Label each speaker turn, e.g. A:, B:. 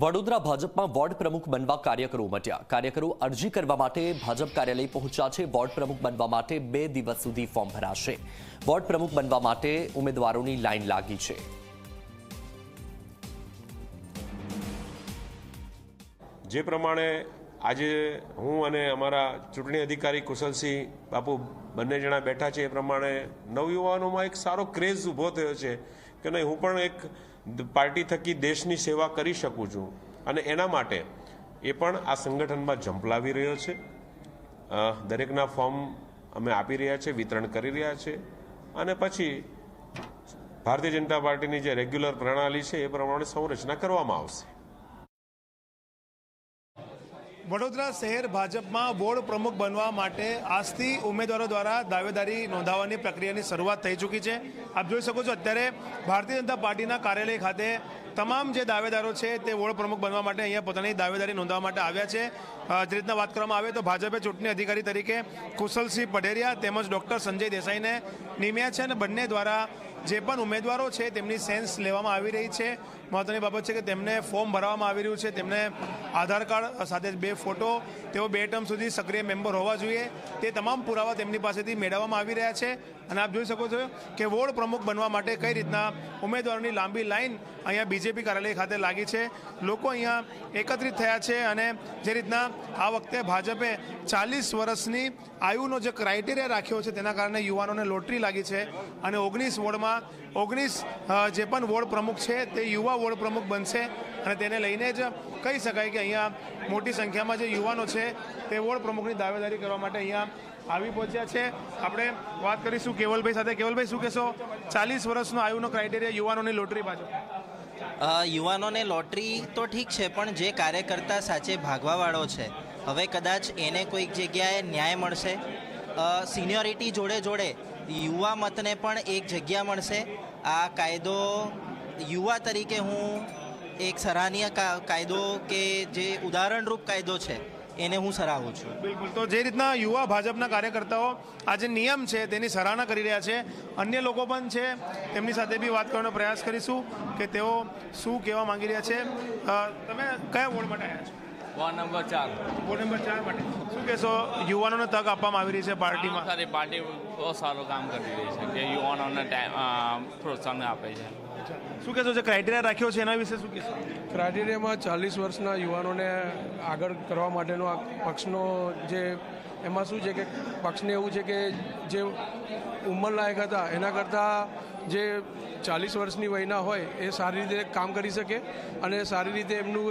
A: વડોદરા ભાજપમાં વોર્ડ પ્રમુખ બનવા કાર્યકરો ઉમટ્યા। કાર્યકરો અરજી કરવા માટે ભાજપ કાર્યાલય પહોંચ્યા છે। વોર્ડ પ્રમુખ બનવા માટે 2 દિવસ સુધી ફોર્મ ભરાશે। વોર્ડ પ્રમુખ બનવા માટે ઉમેદવારોની લાઈન લાગી છે।
B: જે પ્રમાણે આજે હું અને અમારા ચૂંટણી અધિકારી કુશલસિંહ બાપુ બંને જણા બેઠા છે, એ પ્રમાણે નવયુવાનોમાં એક સારો ક્રેઝ ઊભો થયો છે કે નહીં, હું પણ એક પાર્ટી થકી દેશની સેવા કરી શકું છું, અને એના માટે એ પણ આ સંગઠનમાં ઝંપલાવી રહ્યો છે। દરેકના ફોર્મ અમે આપી રહ્યા છે, વિતરણ કરી રહ્યા છે, અને પછી ભારતીય જનતા પાર્ટીની જે રેગ્યુલર પ્રણાલી છે એ પ્રમાણે સંરચના કરવામાં આવશે।
C: વડોદરા શહેર ભાજપમાં વોર્ડ પ્રમુખ બનવા માટે આજથી ઉમેદવારો દ્વારા દાવેદારી નોંધાવવાની પ્રક્રિયાની શરૂઆત થઈ ચૂકી છે। આપ જોઈ શકો છો, અત્યારે ભારતીય જનતા પાર્ટીના કાર્યાલય ખાતે તમામ જે દાવેદારો છે તે વોર્ડ પ્રમુખ બનવા માટે અહીંયા પોતાની દાવેદારી નોંધવા માટે આવ્યા છે। જે રીતના વાત કરવામાં આવે તો ભાજપે ચૂંટણી અધિકારી તરીકે કુશલસિંહ પઢેરિયા તેમજ ડૉક્ટર સંજય દેસાઈને નિમ્યા છે, અને બંને દ્વારા જે પણ ઉમેદવારો છે તેમની સેન્સ લેવામાં આવી રહી છે। મહત્વની બાબત છે કે તેમને ફોર્મ ભરવામાં આવી રહ્યું છે, તેમને આધાર કાર્ડ સાથે 2 ફોટો, તેઓ 2 ટર્મ સુધી સક્રિય મેમ્બર હોવા જોઈએ, તે તમામ પુરાવા તેમની પાસેથી મેળવવામાં આવી રહ્યા છે। અને આપ જોઈ શકો છો કે વોર્ડ પ્રમુખ બનવા માટે કઈ રીતના ઉમેદવારોની લાંબી લાઈન અહીંયા બીજેપી કાર્યાલય ખાતે લાગી છે। લોકો અહીંયા એકત્રિત થયા છે, અને જે રીતના આ વખતે ભાજપે 40 વર્ષની આયુનો જે ક્રાઇટેરિયા રાખ્યો છે તેના કારણે યુવાનોને લોટરી લાગી છે, અને 19 વોર્ડમાં 19 જે પણ વોર્ડ પ્રમુખ છે તે યુવા વોર્ડ પ્રમુખ બનશે, અને તેને લઈને જ કહી શકાય કે અહીંયા મોટી સંખ્યામાં જે યુવાનો છે તે વોર્ડ પ્રમુખની દાવેદારી કરવા માટે અહીંયા આવી પહોંચ્યા છે। આપણે વાત કરીશું કેવલભાઈ સાથે। કેવલભાઈ, શું કહેશો? 40 વર્ષનો આયુનો ક્રાઇટેરિયા, યુવાનોની લોટરી બાજુ?
D: યુવાનોને લોટરી તો ઠીક છે, પણ જે કાર્યકર્તા સાચે ભાગવાવાળો છે, હવે કદાચ એને કોઈક જગ્યાએ ન્યાય મળશે। સિનિયોરિટી જોડે જોડે યુવા મતને પણ એક જગ્યા મળશે। આ કાયદો યુવા તરીકે હું એક સરાહનીય કાયદો કે જે ઉદાહરણરૂપ કાયદો છે એને હું સરાહું છું।
C: બિલકુલ, તો જે રીતના યુવા ભાજપના કાર્યકર્તાઓ આ જે નિયમ છે તેની સરાહના કરી રહ્યા છે, અન્ય લોકો પણ છે, તેમની સાથે બી વાત કરવાનો પ્રયાસ કરીશું કે તેઓ શું કહેવા માંગી રહ્યા છે। તમે કયા વોર્ડ માટે આવ્યા છો?
E: Ward number 4।
C: વોર્ડ નંબર 4 માટે શું કહેશો? યુવાનોને તક આપવામાં આવી રહી છે પાર્ટીમાં?
E: સારી પાર્ટી બહુ સારું કામ કરી રહી છે કે યુવાનોને પ્રોત્સાહન આપે છે।
C: શું કહેશો? જે ક્રાઇટેરિયા રાખ્યો છે એના વિશે શું કહેશો?
F: ક્રાઇટેરિયામાં 40 વર્ષના યુવાનોને આગળ કરવા માટેનો આ પક્ષનો જે એમાં શું છે કે પક્ષને એવું છે કે જે ઉંમરલાયક હતા એના કરતાં જે 40 વર્ષની વયના હોય એ સારી રીતે કામ કરી શકે અને સારી રીતે એમનું